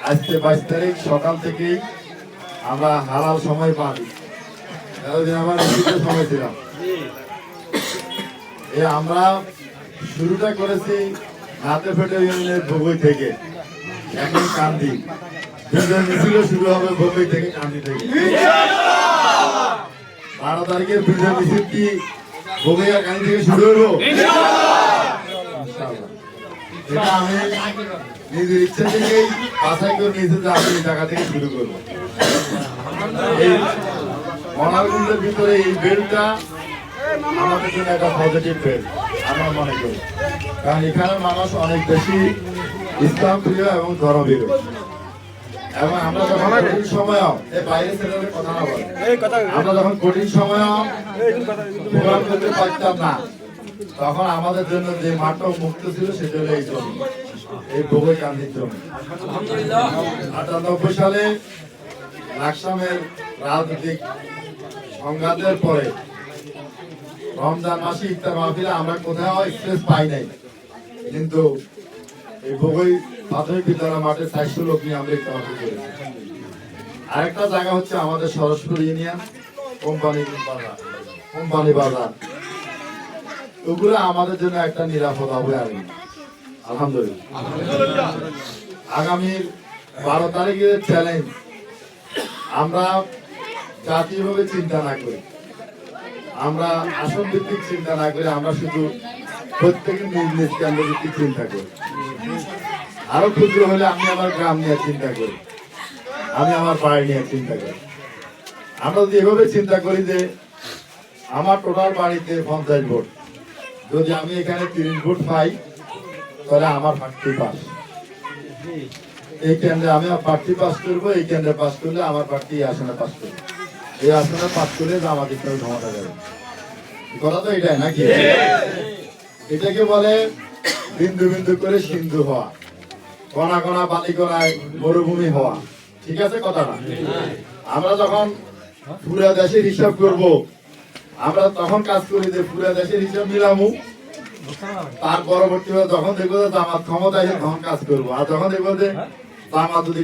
আজকে 22 তারিখ সকাল থেকেই আমরা হালাল সময় পাই। এতদিন আমার নিষিদ্ধ সময় ছিলাম। আমরা শুরুটা করেছি নাতেফেটে ইউনিয়নের ভোগই থেকে, এখন কান্দি। বিজয় মিছিল শুরু হবে ভোগই থেকে, কান্দি থেকে। 12 তারিখের বিজয় মিছিল কি ভোগই আর কান্দি থেকে শুরু হলো? এটা আমি নিজের ইচ্ছা থেকেই বাছাই করে নিয়েছি যে আমি এই জায়গা থেকে শুরু করবো। এই মনারগুন্ডের ভিতরে এই বেলটা আমাদের জন্য একটা পজিটিভ বেল আমরা মনে করি, কারণ এখানে মানুষ অনেক বেশি ইসলাম প্রিয় এবং ধর্মভীরু। এবং আমরা যখন কঠিন সময়ও বাইরে ছেলেদের কথা না বলে, আমরা যখন কঠিন সময়ও প্রোগ্রাম করতে পারতাম না, তখন আমাদের জন্য যে মাঠটা মুক্ত ছিল সেটা হলো এই জমি, এই ভোগই কান্দির জমি। 98 সালে লাকসামের রাজনৈতিক সংঘাতের পরে রমজান মাসে ইফতার মাহফিলে আমরা কোথাও স্পেস পাই নাই, কিন্তু এই ভোগই প্রাথমিক বিদ্যালয় মাঠে 400 লোক নিয়ে আমরা ইফতার মাহফিল করেছি। আরেকটা জায়গা হচ্ছে আমাদের সরস্বতী ইউনিয়ন কোম্পানি বাজার, ওগুলো আমাদের জন্য একটা নিরাপদ হবে। আমি আলহামদুলিল্লাহ আগামী 12 তারিখের চ্যালেঞ্জ আমরা জাতীয়ভাবে চিন্তা না করি, আমরা আসন ভিত্তিক চিন্তা না করে আমরা শুধু প্রত্যেকের নিজ নিজ কেন্দ্র ভিত্তিক চিন্তা করি। আরো ক্ষুদ্র হলে আমি আমার গ্রাম নিয়ে চিন্তা করি, আমি আমার বাড়ি নিয়ে চিন্তা করি। আমরা যদি এভাবে চিন্তা করি যে আমার টোটাল বাড়িতে 50 ভোট, যদি আমি এখানে 30 ভোট পাই তাহলে আমার প্রার্থী পাস। এই কেন্দ্রে আমি প্রার্থী পাস করবো, এই কেন্দ্রে পাস করলে আমার প্রার্থী আসনে পাস করবে, এই আসনে পাস করলে জামাত ইসলামী ক্ষমতা যাবে। কথা তো এটাই নাকি? এটাকে বলে বিন্দু বিন্দু করে সিন্ধু হওয়া, কণা কণা বালি কণায় মরুভূমি হওয়া। ঠিক আছে কথাটা? আমরা যখন পুরা দেশের হিসাব করব, আমরা তখন কাজ করি যে পুরা দেশের হিসাব মিলামু, তার পরবর্তী যখন দেখবো যে জামাত ক্ষমতা এসে তখন কাজ করবো, আর যখন দেখবো যে জামাত যদি